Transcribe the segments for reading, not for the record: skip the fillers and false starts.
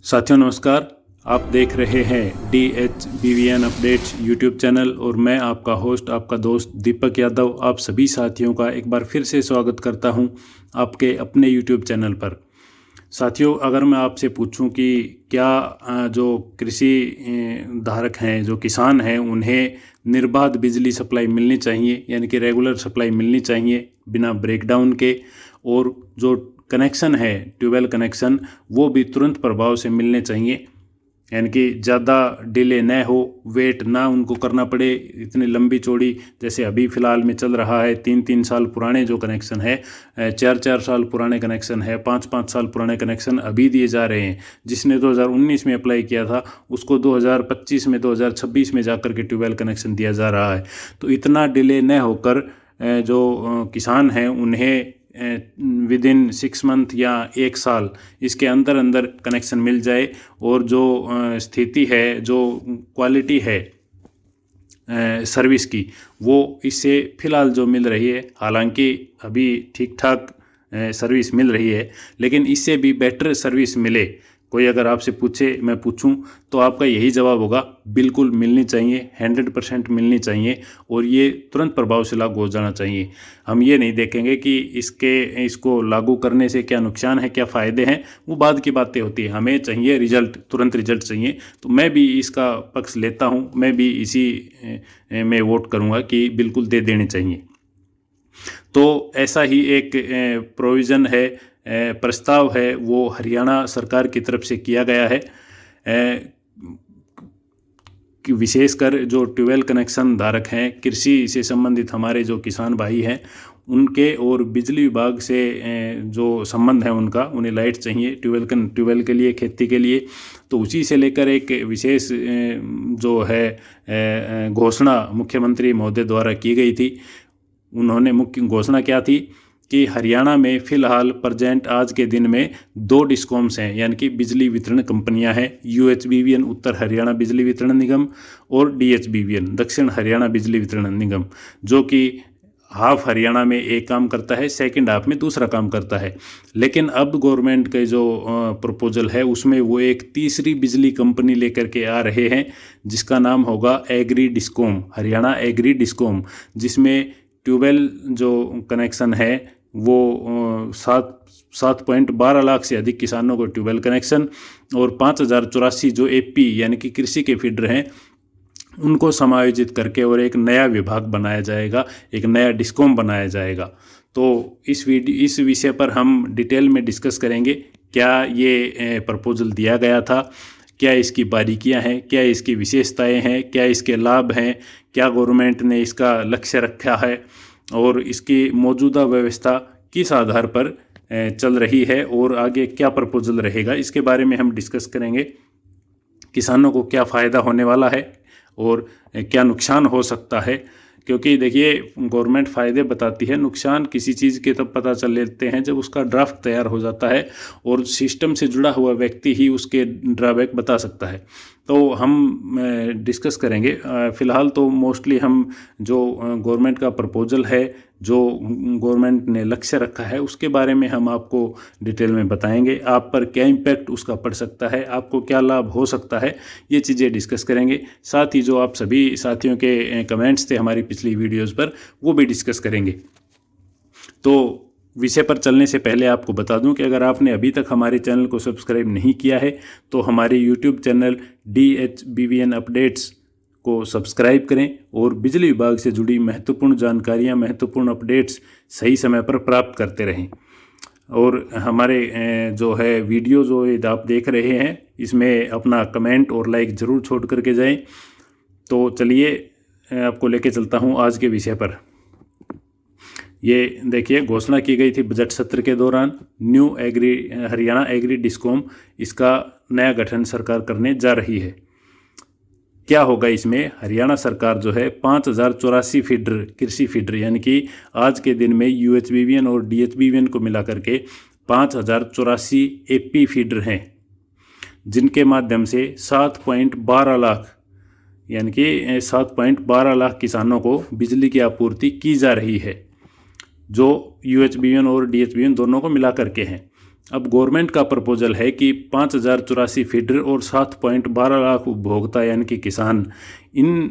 साथियों नमस्कार। आप देख रहे हैं DHBVN अपडेट्स यूट्यूब चैनल और मैं आपका होस्ट आपका दोस्त दीपक यादव आप सभी साथियों का एक बार फिर से स्वागत करता हूं आपके अपने यूट्यूब चैनल पर। साथियों, अगर मैं आपसे पूछूं कि क्या जो कृषि धारक हैं, जो किसान हैं, उन्हें निर्बाध बिजली सप्लाई मिलनी चाहिए, यानी कि रेगुलर सप्लाई मिलनी चाहिए बिना ब्रेकडाउन के, और जो कनेक्शन है ट्यूबवेल कनेक्शन वो भी तुरंत प्रभाव से मिलने चाहिए, यानी कि ज़्यादा डिले न हो, वेट ना उनको करना पड़े इतनी लंबी चौड़ी जैसे अभी फ़िलहाल में चल रहा है। 3-3 साल पुराने जो कनेक्शन है, 4-4 साल पुराने कनेक्शन है, 5-5 साल पुराने कनेक्शन अभी दिए जा रहे हैं। जिसने 2019 में अप्लाई किया था उसको 2025 में 2026 में जाकर के ट्यूबवेल कनेक्शन दिया जा रहा है। तो इतना डिले न होकर जो किसान हैं उन्हें विद इन 6 मंथ या 1 साल इसके अंदर अंदर कनेक्शन मिल जाए, और जो स्थिति है, जो क्वालिटी है सर्विस की, वो इससे फ़िलहाल जो मिल रही है, हालांकि अभी ठीक ठाक सर्विस मिल रही है, लेकिन इससे भी बेटर सर्विस मिले, कोई अगर आपसे पूछे, मैं पूछूं, तो आपका यही जवाब होगा बिल्कुल मिलनी चाहिए, 100% मिलनी चाहिए, और ये तुरंत प्रभाव से लागू हो जाना चाहिए। हम ये नहीं देखेंगे कि इसको लागू करने से क्या नुकसान है, क्या फ़ायदे हैं, वो बाद की बातें होती है। हमें चाहिए रिजल्ट, तुरंत रिजल्ट चाहिए। तो मैं भी इसका पक्ष लेता हूँ, मैं भी इसी में वोट करूँगा कि बिल्कुल दे देने चाहिए। तो ऐसा ही एक प्रोविज़न है, प्रस्ताव है, वो हरियाणा सरकार की तरफ से किया गया है कि विशेषकर जो ट्यूबवेल कनेक्शन धारक हैं, कृषि से संबंधित हमारे जो किसान भाई हैं, उनके और बिजली विभाग से जो संबंध है उनका, उन्हें लाइट चाहिए ट्यूबवेल के लिए, खेती के लिए। तो उसी से लेकर एक विशेष जो है घोषणा मुख्यमंत्री महोदय द्वारा की गई थी। उन्होंने मुख्य घोषणा क्या थी कि हरियाणा में फ़िलहाल प्रेजेंट आज के दिन में 2 डिस्कॉम्स हैं, यानी कि बिजली वितरण कंपनियां हैं, UHBVN उत्तर हरियाणा बिजली वितरण निगम और DHBVN दक्षिण हरियाणा बिजली वितरण निगम, जो कि हाफ हरियाणा में एक काम करता है, सेकंड हाफ में दूसरा काम करता है। लेकिन अब गवर्नमेंट के जो प्रपोजल है उसमें वो एक तीसरी बिजली कंपनी लेकर के आ रहे हैं, जिसका नाम होगा agri discom, Haryana agri discom, जिसमें ट्यूबवेल जो कनेक्शन है वो 7.12 लाख से अधिक किसानों को ट्यूबवेल कनेक्शन, और 5084 जो AP यानी कि कृषि के फीडर हैं उनको समायोजित करके और एक नया विभाग बनाया जाएगा, एक नया डिस्कॉम बनाया जाएगा। तो इस विषय पर हम डिटेल में डिस्कस करेंगे। क्या ये प्रपोजल दिया गया था, क्या इसकी बारीकियां हैं, क्या इसकी विशेषताएं हैं, क्या इसके लाभ हैं, क्या गवर्नमेंट ने इसका लक्ष्य रखा है, और इसकी मौजूदा व्यवस्था किस आधार पर चल रही है, और आगे क्या प्रपोजल रहेगा, इसके बारे में हम डिस्कस करेंगे। किसानों को क्या फ़ायदा होने वाला है और क्या नुकसान हो सकता है, क्योंकि देखिए गवर्नमेंट फ़ायदे बताती है, नुकसान किसी चीज़ के तब पता चल लेते हैं जब उसका ड्राफ्ट तैयार हो जाता है, और सिस्टम से जुड़ा हुआ व्यक्ति ही उसके ड्रॉबैक बता सकता है। तो हम डिस्कस करेंगे। फ़िलहाल तो मोस्टली हम जो गवर्नमेंट का प्रपोजल है, जो गवर्नमेंट ने लक्ष्य रखा है, उसके बारे में हम आपको डिटेल में बताएंगे। आप पर क्या इम्पैक्ट उसका पड़ सकता है, आपको क्या लाभ हो सकता है, ये चीज़ें डिस्कस करेंगे। साथ ही जो आप सभी साथियों के कमेंट्स थे हमारी पिछली वीडियोज़ पर, वो भी डिस्कस करेंगे। तो विषय पर चलने से पहले आपको बता दूं कि अगर आपने अभी तक हमारे चैनल को सब्सक्राइब नहीं किया है तो हमारे YouTube चैनल DHBVN अपडेट्स को सब्सक्राइब करें, और बिजली विभाग से जुड़ी महत्वपूर्ण जानकारियां, महत्वपूर्ण अपडेट्स सही समय पर प्राप्त करते रहें। और हमारे जो है वीडियो जो आप देख रहे हैं, इसमें अपना कमेंट और लाइक ज़रूर छोड़ करके जाएँ। तो चलिए आपको लेके चलता हूँ आज के विषय पर। ये देखिए, घोषणा की गई थी बजट सत्र के दौरान, हरियाणा एग्री डिस्कॉम, इसका नया गठन सरकार करने जा रही है। क्या होगा इसमें, हरियाणा सरकार जो है 5084 फीडर, कृषि फीडर, यानी कि आज के दिन में UHBVN और DHBVN को मिला करके 5084 AP फीडर हैं, जिनके माध्यम से 7.12 लाख, यानी कि 7.12 लाख किसानों को बिजली की आपूर्ति की जा रही है, जो UHBVN और DHBVN दोनों को मिला करके हैं। अब गवर्नमेंट का प्रपोजल है कि 5084 फीडर और 7.12 लाख उपभोक्ता यानी कि किसान, इन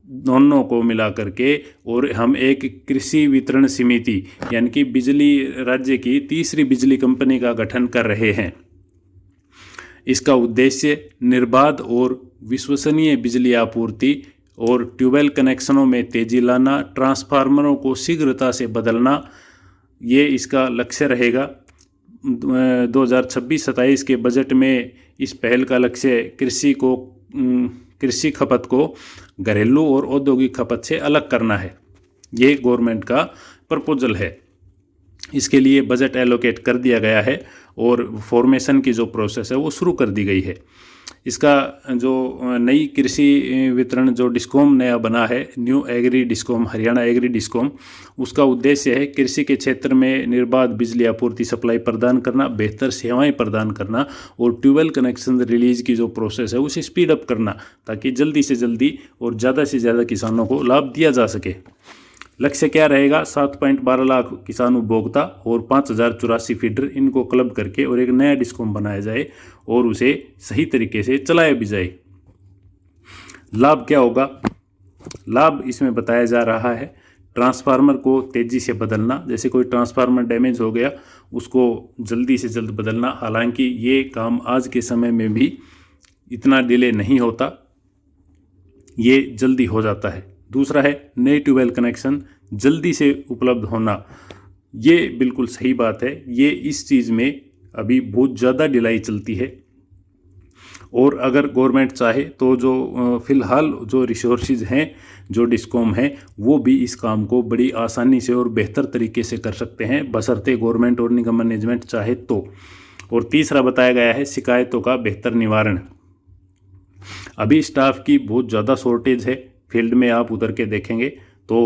दोनों को मिला करके और हम एक कृषि वितरण समिति यानी कि बिजली राज्य की तीसरी बिजली कंपनी का गठन कर रहे हैं। इसका उद्देश्य निर्बाध और विश्वसनीय बिजली आपूर्ति और ट्यूबवेल कनेक्शनों में तेजी लाना, ट्रांसफार्मरों को शीघ्रता से बदलना, ये इसका लक्ष्य रहेगा। 2026-27 के बजट में इस पहल का लक्ष्य कृषि खपत को घरेलू और औद्योगिक खपत से अलग करना है। ये गवर्नमेंट का प्रपोजल है। इसके लिए बजट एलोकेट कर दिया गया है और फॉर्मेशन की जो प्रोसेस है वो शुरू कर दी गई है। इसका जो नई कृषि वितरण जो डिस्कॉम नया बना है, new agri discom, Haryana agri discom, उसका उद्देश्य है कृषि के क्षेत्र में निर्बाध बिजली आपूर्ति सप्लाई प्रदान करना, बेहतर सेवाएं प्रदान करना और ट्यूबवेल कनेक्शन रिलीज की जो प्रोसेस है उसे स्पीड अप करना, ताकि जल्दी से जल्दी और ज़्यादा से ज़्यादा किसानों को लाभ दिया जा सके। लक्ष्य क्या रहेगा? 7.12 लाख किसान उपभोक्ता और 5084 फीडर, इनको क्लब करके और एक नया डिस्कॉम बनाया जाए और उसे सही तरीके से चलाया भी जाए। लाभ क्या होगा? लाभ इसमें बताया जा रहा है ट्रांसफार्मर को तेज़ी से बदलना, जैसे कोई ट्रांसफार्मर डैमेज हो गया उसको जल्दी से जल्द बदलना। हालांकि ये काम आज के समय में भी इतना डिले नहीं होता, ये जल्दी हो जाता है। दूसरा है नए ट्यूबवेल कनेक्शन जल्दी से उपलब्ध होना। ये बिल्कुल सही बात है। ये इस चीज़ में अभी बहुत ज़्यादा ढिलाई चलती है और अगर गवर्नमेंट चाहे तो जो फ़िलहाल जो रिसोर्सेज हैं, जो डिस्कॉम हैं, वो भी इस काम को बड़ी आसानी से और बेहतर तरीके से कर सकते हैं, बशर्ते गवर्नमेंट और निगम मैनेजमेंट चाहे तो। और तीसरा बताया गया है शिकायतों का बेहतर निवारण। अभी स्टाफ की बहुत ज़्यादा शॉर्टेज है। फील्ड में आप उतर के देखेंगे तो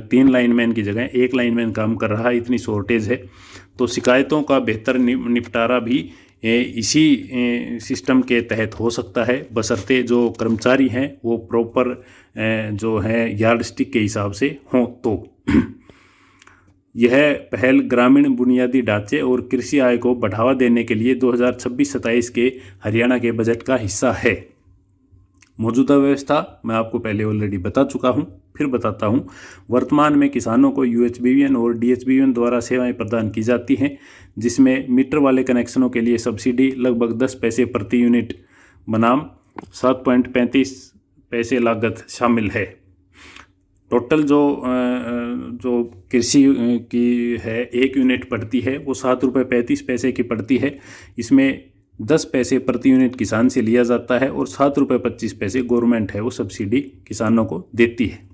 3 लाइनमैन की जगह 1 लाइनमैन काम कर रहा है, इतनी शॉर्टेज है। तो शिकायतों का बेहतर निपटारा भी इसी सिस्टम के तहत हो सकता है, बशर्ते जो कर्मचारी हैं वो प्रॉपर जो है यार्ड स्टिक के हिसाब से हों। तो यह पहल ग्रामीण बुनियादी ढांचे और कृषि आय को बढ़ावा देने के लिए 2026-27 के हरियाणा के बजट का हिस्सा है। मौजूदा व्यवस्था मैं आपको पहले ऑलरेडी बता चुका हूं, फिर बताता हूं। वर्तमान में किसानों को UHBVN और DHBVN द्वारा सेवाएं प्रदान की जाती हैं, जिसमें मीटर वाले कनेक्शनों के लिए सब्सिडी लगभग 10 पैसे प्रति यूनिट बनाम 7.35 पैसे लागत शामिल है। टोटल जो कृषि की है 1 यूनिट पड़ती है वो 7 रुपये 35 पैसे की पड़ती है। इसमें 10 पैसे प्रति यूनिट किसान से लिया जाता है और 7 रुपये 25 पैसे गवर्नमेंट है वो सब्सिडी किसानों को देती है।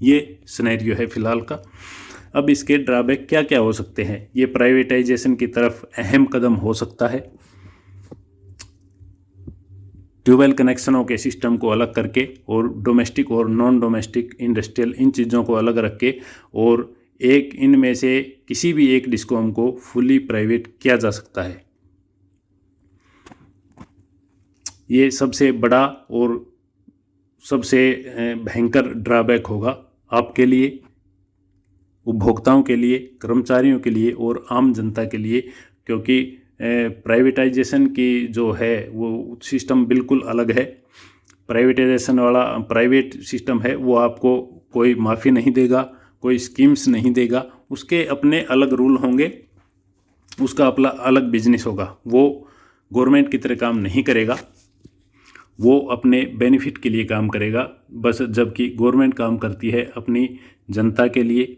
ये सिनेरियो है फिलहाल का। अब इसके ड्रॉबैक क्या क्या हो सकते हैं? ये प्राइवेटाइजेशन की तरफ अहम कदम हो सकता है। ट्यूबवेल कनेक्शनों के सिस्टम को अलग करके और डोमेस्टिक और नॉन डोमेस्टिक इंडस्ट्रियल इन चीज़ों को अलग रख के और एक इनमें से किसी भी एक डिस्कॉम को फुली प्राइवेट किया जा सकता है। ये सबसे बड़ा और सबसे भयंकर ड्रॉबैक होगा आपके लिए, उपभोक्ताओं के लिए, कर्मचारियों के लिए और आम जनता के लिए, क्योंकि प्राइवेटाइजेशन की जो है वो सिस्टम बिल्कुल अलग है। प्राइवेटाइजेशन वाला प्राइवेट सिस्टम है वो आपको कोई माफ़ी नहीं देगा, कोई स्कीम्स नहीं देगा, उसके अपने अलग रूल होंगे, उसका अपना अलग बिजनेस होगा। वो गवर्नमेंट की तरह काम नहीं करेगा, वो अपने बेनिफिट के लिए काम करेगा बस। जबकि गवर्नमेंट काम करती है अपनी जनता के लिए,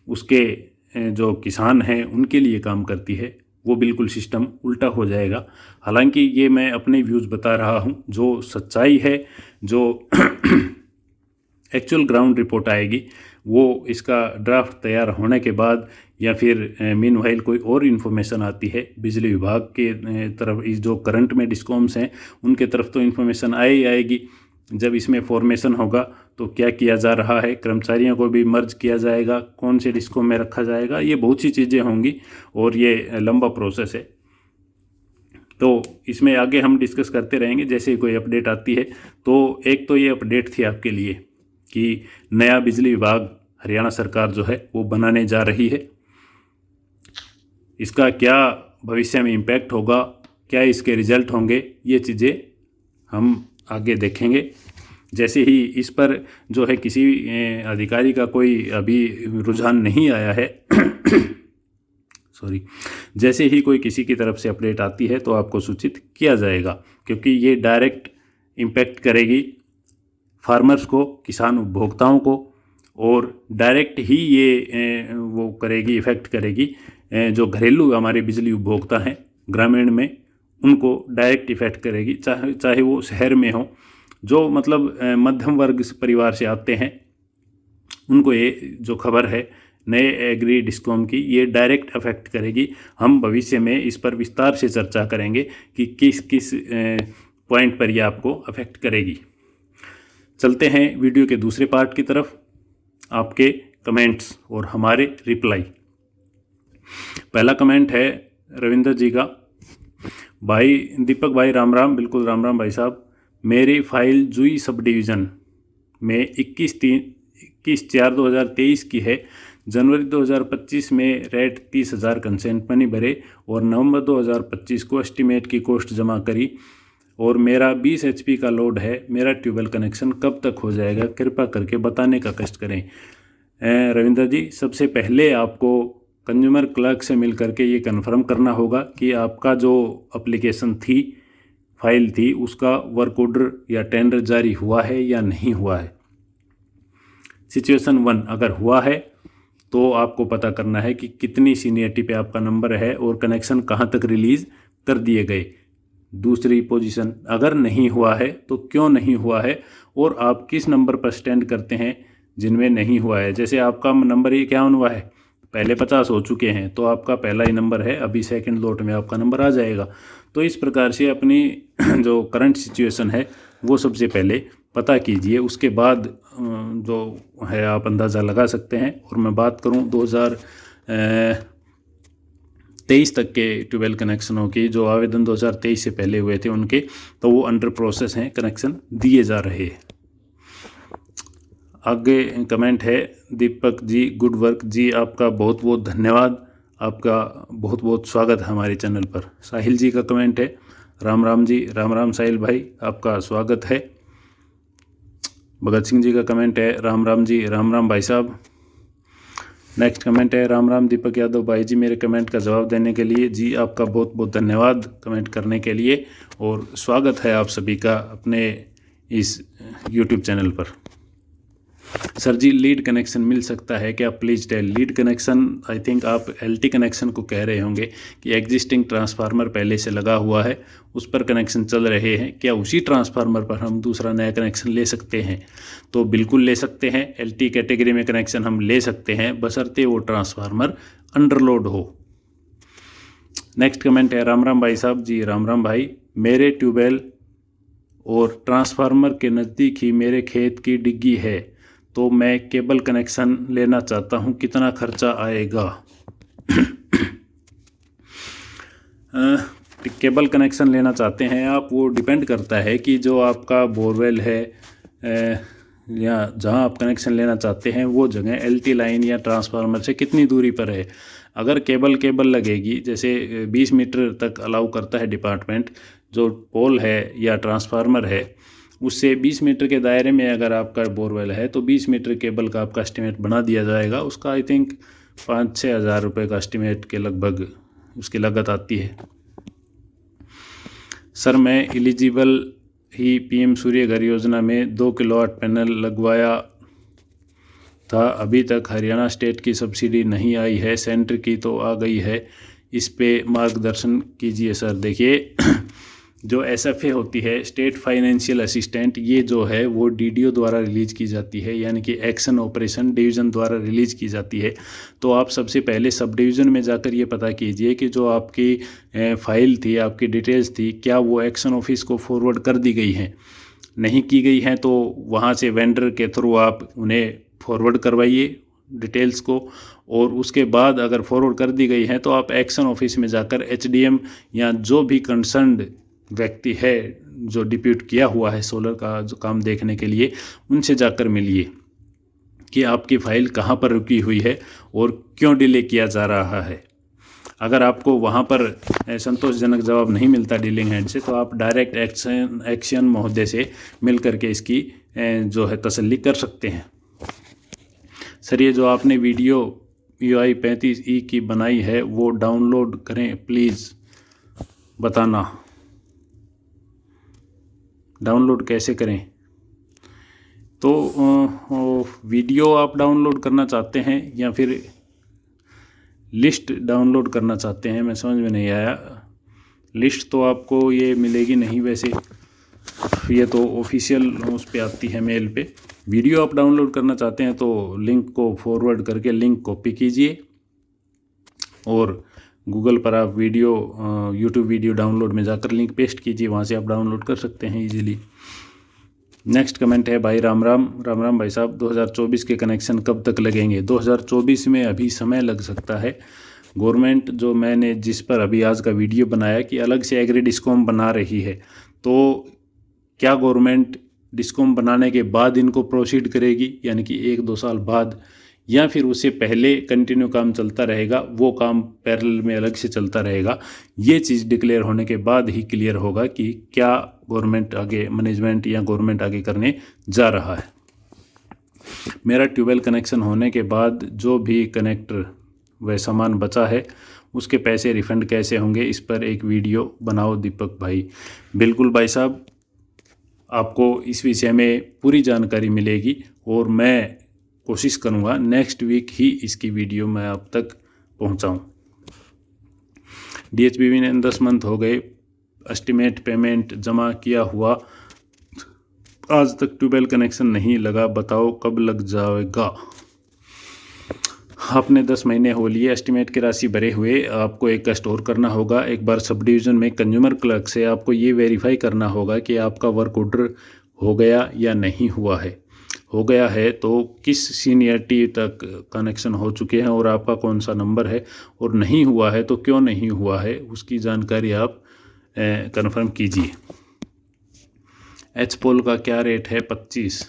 उसके जो किसान हैं उनके लिए काम करती है। वो बिल्कुल सिस्टम उल्टा हो जाएगा। हालांकि ये मैं अपने व्यूज़ बता रहा हूँ, जो सच्चाई है, जो एक्चुअल ग्राउंड रिपोर्ट आएगी वो इसका ड्राफ्ट तैयार होने के बाद या फिर मीनवाइल कोई और इन्फॉर्मेशन आती है बिजली विभाग के तरफ, इस जो करंट में डिस्कॉम्स हैं उनके तरफ तो इन्फॉर्मेशन आएगी। जब इसमें फॉर्मेशन होगा तो क्या किया जा रहा है, कर्मचारियों को भी मर्ज किया जाएगा, कौन से डिस्कॉम में रखा जाएगा, ये बहुत सी चीज़ें होंगी और ये लंबा प्रोसेस है। तो इसमें आगे हम डिस्कस करते रहेंगे जैसे कोई अपडेट आती है। तो एक तो ये अपडेट थी आपके लिए कि नया बिजली विभाग हरियाणा सरकार जो है वो बनाने जा रही है। इसका क्या भविष्य में इम्पैक्ट होगा, क्या इसके रिजल्ट होंगे, ये चीज़ें हम आगे देखेंगे। जैसे ही इस पर जो है किसी अधिकारी का कोई अभी रुझान नहीं आया है सॉरी, जैसे ही कोई किसी की तरफ से अपडेट आती है तो आपको सूचित किया जाएगा, क्योंकि ये डायरेक्ट इम्पैक्ट करेगी फार्मर्स को, किसान उपभोक्ताओं को, और डायरेक्ट ही ये वो करेगी, इफ़ेक्ट करेगी जो घरेलू हमारे बिजली उपभोक्ता हैं ग्रामीण में, उनको डायरेक्ट इफ़ेक्ट करेगी, चाहे वो शहर में हो। जो मतलब मध्यम वर्ग परिवार से आते हैं उनको ये जो खबर है नए एग्री डिस्कॉम की, ये डायरेक्ट अफेक्ट करेगी। हम भविष्य में इस पर विस्तार से चर्चा करेंगे कि किस किस पॉइंट पर यह आपको अफेक्ट करेगी। चलते हैं वीडियो के दूसरे पार्ट की तरफ, आपके कमेंट्स और हमारे रिप्लाई। पहला कमेंट है रविंदर जी का। भाई दीपक भाई राम राम। बिल्कुल राम राम भाई साहब। मेरी फाइल जुई सब डिवीज़न में 21/4/2023 की है। जनवरी 2025 में रेट 30,000 कंसेंट मनी भरे और नवंबर 2025 को एस्टीमेट की कॉस्ट जमा करी और मेरा 20 HP का लोड है। मेरा ट्यूबवेल कनेक्शन कब तक हो जाएगा, कृपा करके बताने का कष्ट करें। रविंद्र जी, सबसे पहले आपको कंज्यूमर क्लर्क से मिल करके ये कन्फर्म करना होगा कि आपका जो एप्लीकेशन थी, फाइल थी, उसका वर्क ऑर्डर या टेंडर जारी हुआ है या नहीं हुआ है। सिचुएशन 1, अगर हुआ है तो आपको पता करना है कि कितनी सीनियरिटी पे आपका नंबर है और कनेक्शन कहाँ तक रिलीज़ कर दिए गए। दूसरी पोजीशन, अगर नहीं हुआ है तो क्यों नहीं हुआ है और आप किस नंबर पर स्टैंड करते हैं जिनमें नहीं हुआ है। जैसे आपका नंबर ही क्या हुआ है, पहले 50 हो चुके हैं तो आपका पहला ही नंबर है, अभी सेकंड लोट में आपका नंबर आ जाएगा। तो इस प्रकार से अपनी जो करंट सिचुएशन है वो सबसे पहले पता कीजिए, उसके बाद जो है आप अंदाज़ा लगा सकते हैं। और मैं बात करूं 2023 तक के ट्यूबवेल कनेक्शनों की, जो आवेदन 2023 से पहले हुए थे उनके, तो वो अंडर प्रोसेस हैं, कनेक्शन दिए जा रहे हैं। आगे कमेंट है दीपक जी, गुड वर्क जी, आपका बहुत बहुत धन्यवाद, आपका बहुत बहुत स्वागत है हमारे चैनल पर। साहिल जी का कमेंट है, राम राम जी। राम राम साहिल भाई, आपका स्वागत है। भगत सिंह जी का कमेंट है, राम राम जी। राम राम भाई साहब। नेक्स्ट कमेंट है, राम राम दीपक यादव भाई जी, मेरे कमेंट का जवाब देने के लिए जी आपका बहुत बहुत धन्यवाद कमेंट करने के लिए, और स्वागत है आप सभी का अपने इस यूट्यूब चैनल पर। सर जी, लीड कनेक्शन मिल सकता है क्या, please tell. Lead connection, I think आप LT कनेक्शन को कह रहे होंगे कि एग्जिस्टिंग ट्रांसफार्मर पहले से लगा हुआ है, उस पर कनेक्शन चल रहे हैं, क्या उसी ट्रांसफार्मर पर हम दूसरा नया कनेक्शन ले सकते हैं। तो बिल्कुल ले सकते हैं, LT कैटेगरी में कनेक्शन हम ले सकते हैं, बशर्ते वो ट्रांसफार्मर अंडरलोड हो। नेक्स्ट कमेंट है, राम राम भाई साहब जी। राम राम भाई, मेरे ट्यूबवेल और ट्रांसफार्मर के नज़दीक ही मेरे खेत की डिग्गी है, तो मैं केबल कनेक्शन लेना चाहता हूँ, कितना खर्चा आएगा। केबल कनेक्शन लेना चाहते हैं आप, वो डिपेंड करता है कि जो आपका बोरवेल है या जहाँ आप कनेक्शन लेना चाहते हैं वो जगह LT लाइन या ट्रांसफार्मर से कितनी दूरी पर है। अगर केबल लगेगी, जैसे 20 मीटर तक अलाउ करता है डिपार्टमेंट, जो पोल है या ट्रांसफार्मर है उससे 20 मीटर के दायरे में अगर आपका बोरवेल है तो 20 मीटर केबल का आपका एस्टीमेट बना दिया जाएगा। उसका आई थिंक 5-6 हज़ार रुपये का एस्टीमेट के लगभग उसकी लागत आती है। सर, मैं एलिजिबल ही PM सूर्य घर योजना में 2 किलोवाट पैनल लगवाया था, अभी तक हरियाणा स्टेट की सब्सिडी नहीं आई है, सेंटर की तो आ गई है, इस पे मार्गदर्शन कीजिए सर। देखिए, जो SFA होती है, स्टेट फाइनेंशियल असिस्टेंट, ये जो है वो DDO द्वारा रिलीज़ की जाती है, यानी कि एक्शन ऑपरेशन डिवीज़न द्वारा रिलीज़ की जाती है। तो आप सबसे पहले सब डिवीज़न में जाकर ये पता कीजिए कि जो आपकी फ़ाइल थी, आपकी डिटेल्स थी, क्या वो एक्शन ऑफिस को फॉरवर्ड कर दी गई हैं। नहीं की गई हैं तो वहाँ से वेंडर के थ्रू आप उन्हें फॉरवर्ड करवाइए डिटेल्स को, और उसके बाद अगर फॉरवर्ड कर दी गई हैं तो आप एक्शन ऑफिस में जाकर HDM या जो भी कंसर्न्ड व्यक्ति है जो डिप्यूट किया हुआ है सोलर का जो काम देखने के लिए, उनसे जाकर मिलिए कि आपकी फ़ाइल कहाँ पर रुकी हुई है और क्यों डिले किया जा रहा है। अगर आपको वहाँ पर संतोषजनक जवाब नहीं मिलता डीलिंग हैंड से, तो आप डायरेक्ट एक्शन महोदय से मिल करके इसकी जो है तसल्ली कर सकते हैं। सर ये जो आपने वीडियो UI 35E की बनाई है वो डाउनलोड करें प्लीज़, बताना डाउनलोड कैसे करें। तो वीडियो आप डाउनलोड करना चाहते हैं या फिर लिस्ट डाउनलोड करना चाहते हैं, मैं समझ में नहीं आया। लिस्ट तो आपको ये मिलेगी नहीं, वैसे ये तो ऑफिशियल उस पे आती है मेल पे। वीडियो आप डाउनलोड करना चाहते हैं तो लिंक को फॉरवर्ड करके लिंक कॉपी कीजिए और गूगल पर आप वीडियो यूट्यूब वीडियो डाउनलोड में जाकर लिंक पेस्ट कीजिए, वहाँ से आप डाउनलोड कर सकते हैं इजीली। नेक्स्ट कमेंट है भाई राम राम भाई साहब, 2024 के कनेक्शन कब तक लगेंगे? 2024 में अभी समय लग सकता है। गवर्नमेंट जो मैंने जिस पर अभी आज का वीडियो बनाया कि अलग से एग्री डिस्कॉम बना रही है, तो क्या गवर्नमेंट डिस्कॉम बनाने के बाद इनको प्रोसीड करेगी, यानी कि 1-2 साल बाद, या फिर उससे पहले कंटिन्यू काम चलता रहेगा, वो काम पैरेलल में अलग से चलता रहेगा? ये चीज़ डिक्लेयर होने के बाद ही क्लियर होगा कि क्या गवर्नमेंट आगे, मैनेजमेंट या गवर्नमेंट आगे करने जा रहा है। मेरा ट्यूबवेल कनेक्शन होने के बाद जो भी कनेक्टर व सामान बचा है उसके पैसे रिफ़ंड कैसे होंगे, इस पर एक वीडियो बनाओ दीपक भाई। बिल्कुल भाई साहब, आपको इस विषय में पूरी जानकारी मिलेगी और मैं कोशिश करूँगा नेक्स्ट वीक ही इसकी वीडियो मैं आप तक पहुँचाऊँ। DHBB ने 10 मंथ हो गए, एस्टिमेट पेमेंट जमा किया हुआ, आज तक ट्यूबवेल कनेक्शन नहीं लगा, बताओ कब लग जाएगा? आपने 10 महीने हो लिए, एस्टिमेट की राशि भरे हुए, आपको एक का स्टोर करना होगा। एक बार सब डिवीज़न में कंज्यूमर क्लर्क से आपको ये वेरीफाई करना होगा कि आपका वर्क ऑर्डर हो गया या नहीं हुआ है। हो गया है तो किस सीनियरिटी तक कनेक्शन हो चुके हैं और आपका कौन सा नंबर है, और नहीं हुआ है तो क्यों नहीं हुआ है, उसकी जानकारी आप कंफर्म कीजिए। एचपोल का क्या रेट है? 25।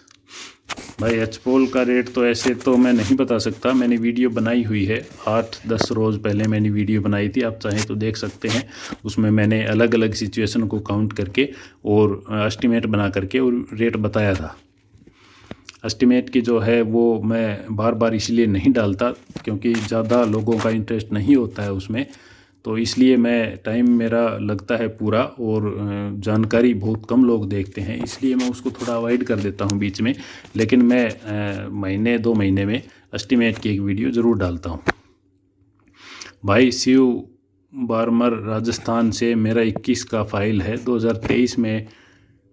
भाई एचपोल का रेट तो ऐसे तो मैं नहीं बता सकता, मैंने वीडियो बनाई हुई है, 8-10 रोज़ पहले मैंने वीडियो बनाई थी, आप चाहें तो देख सकते हैं। उसमें मैंने अलग अलग सिचुएशन को काउंट करके और एस्टिमेट बना करके और रेट बताया था। एस्टिमेट की जो है वो मैं बार बार इसलिए नहीं डालता क्योंकि ज़्यादा लोगों का इंटरेस्ट नहीं होता है उसमें, तो इसलिए मैं टाइम मेरा लगता है पूरा और जानकारी बहुत कम लोग देखते हैं, इसलिए मैं उसको थोड़ा अवॉइड कर देता हूँ बीच में। लेकिन मैं महीने 2 महीने में एस्टिमेट की एक वीडियो ज़रूर डालता हूँ। भाई शिव बारमर राजस्थान से, मेरा 21 का फाइल है, 2023 में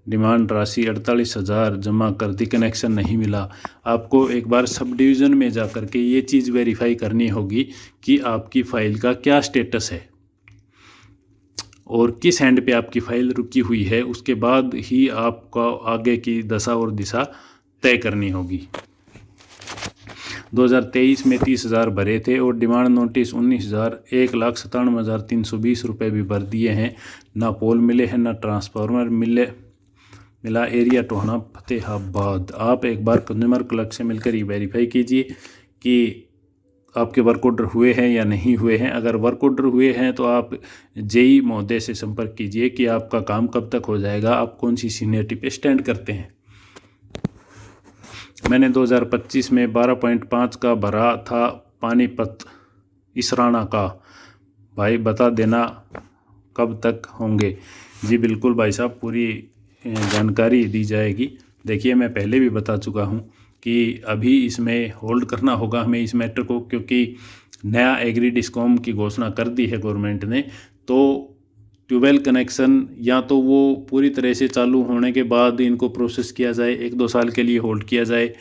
डिमांड राशि 48,000 जमा कर दी, कनेक्शन नहीं मिला। आपको एक बार सब डिवीज़न में जा कर के ये चीज़ वेरीफाई करनी होगी कि आपकी फ़ाइल का क्या स्टेटस है और किस हैंड पे आपकी फ़ाइल रुकी हुई है, उसके बाद ही आपका आगे की दशा और दिशा तय करनी होगी। 2023 में 30,000 भरे थे और डिमांड नोटिस 19,000, 1,97,320 रुपये भी भर दिए हैं। ना पोल मिले हैं ना ट्रांसफार्मर मिला, एरिया टोहाना फतेहाबाद। आप एक बार कंज्यूमर क्लर्क से मिलकर ये वेरीफाई कीजिए कि आपके वर्क ऑर्डर हुए हैं या नहीं हुए हैं। अगर वर्क ऑर्डर हुए हैं तो आप जेई महोदय से संपर्क कीजिए कि आपका काम कब तक हो जाएगा, आप कौन सी सीनियरिटी पे स्टैंड करते हैं। मैंने 2025 में 12.5 का भरा था पानीपत इसराना का, भाई बता देना कब तक होंगे। जी बिल्कुल भाई साहब, पूरी जानकारी दी जाएगी। देखिए मैं पहले भी बता चुका हूँ कि अभी इसमें होल्ड करना होगा हमें इस मैटर को, क्योंकि नया एग्री डिस्कॉम की घोषणा कर दी है गवर्नमेंट ने। तो ट्यूबवेल कनेक्शन या तो वो पूरी तरह से चालू होने के बाद इनको प्रोसेस किया जाए, 1-2 साल के लिए होल्ड किया जाए।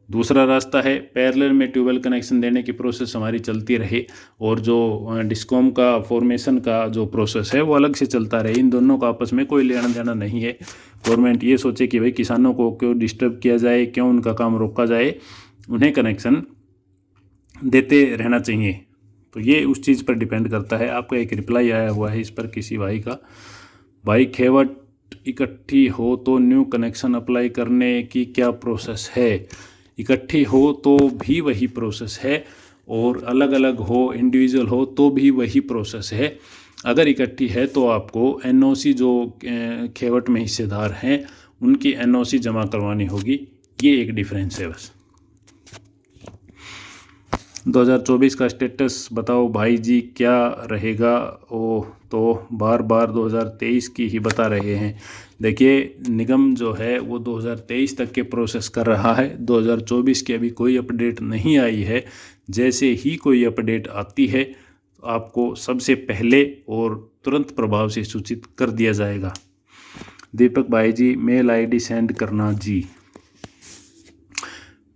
दूसरा रास्ता है पैरेलल में ट्यूबवेल कनेक्शन देने की प्रोसेस हमारी चलती रहे और जो डिस्कॉम का फॉर्मेशन का जो प्रोसेस है वो अलग से चलता रहे। इन दोनों का आपस में कोई लेना देना नहीं है। गवर्नमेंट ये सोचे कि भाई किसानों को क्यों डिस्टर्ब किया जाए, क्यों उनका काम रोका जाए, उन्हें कनेक्शन देते रहना चाहिए। तो ये उस चीज़ पर डिपेंड करता है। आपका एक रिप्लाई आया हुआ है इस पर किसी भाई का, भाई खेवट इकट्ठी हो तो न्यू कनेक्शन अप्लाई करने की क्या प्रोसेस है? इकट्ठी हो तो भी वही प्रोसेस है और अलग अलग हो, इंडिविजुअल हो तो भी वही प्रोसेस है। अगर इकट्ठी है तो आपको एनओसी जो खेवट में हिस्सेदार हैं उनकी एनओसी जमा करवानी होगी। ये एक डिफरेंस है बस। 2024 का स्टेटस बताओ भाई जी क्या रहेगा? ओ तो बार बार 2023 की ही बता रहे हैं। देखिए, निगम जो है वो 2023 तक के प्रोसेस कर रहा है। 2024 की अभी कोई अपडेट नहीं आई है। जैसे ही कोई अपडेट आती है तो आपको सबसे पहले और तुरंत प्रभाव से सूचित कर दिया जाएगा। दीपक भाई जी मेल आईडी सेंड करना जी।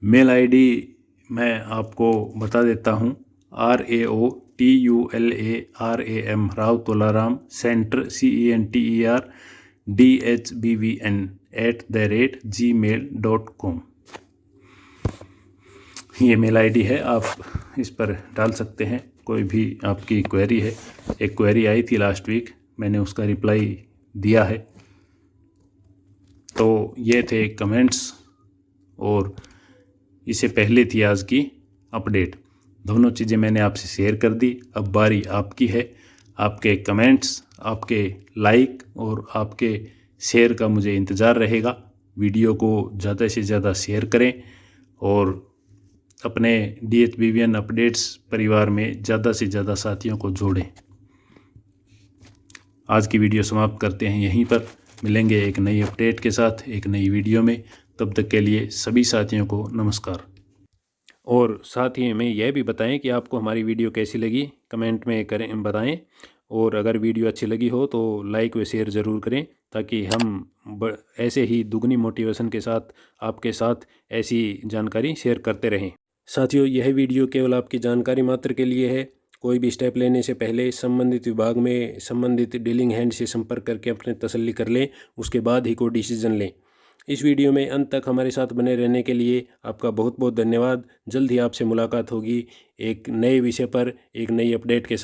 मेल आईडी मैं आपको बता देता हूँ, RAOTULARAM Rao Tolaram centre CENTERDHBVN@gmail.com। ये मेल आईडी है, आप इस पर डाल सकते हैं कोई भी आपकी क्वेरी है। एक क्वेरी आई थी लास्ट वीक, मैंने उसका रिप्लाई दिया है। तो ये थे कमेंट्स और इससे पहले थी आज की अपडेट। दोनों चीज़ें मैंने आपसे शेयर कर दी। अब बारी आपकी है। आपके कमेंट्स, आपके लाइक और आपके शेयर का मुझे इंतज़ार रहेगा। वीडियो को ज़्यादा से ज़्यादा शेयर करें और अपने DHBVN अपडेट्स परिवार में ज़्यादा से ज़्यादा साथियों को जोड़ें। आज की वीडियो समाप्त करते हैं यहीं पर। मिलेंगे एक नई अपडेट के साथ एक नई वीडियो में। तब तक के लिए सभी साथियों को नमस्कार। और साथ ही हमें यह भी बताएं कि आपको हमारी वीडियो कैसी लगी, कमेंट में करें बताएं। और अगर वीडियो अच्छी लगी हो तो लाइक व शेयर ज़रूर करें, ताकि हम ऐसे ही दुगनी मोटिवेशन के साथ आपके साथ ऐसी जानकारी शेयर करते रहें। साथियों, यह वीडियो केवल आपकी जानकारी मात्र के लिए है। कोई भी स्टेप लेने से पहले संबंधित विभाग में संबंधित डीलिंग हैंड से संपर्क करके अपने तसल्ली कर लें, उसके बाद ही कोई डिसीजन लें। इस वीडियो में अंत तक हमारे साथ बने रहने के लिए आपका बहुत बहुत धन्यवाद। जल्द ही आपसे मुलाकात होगी एक नए विषय पर, एक नई अपडेट के साथ।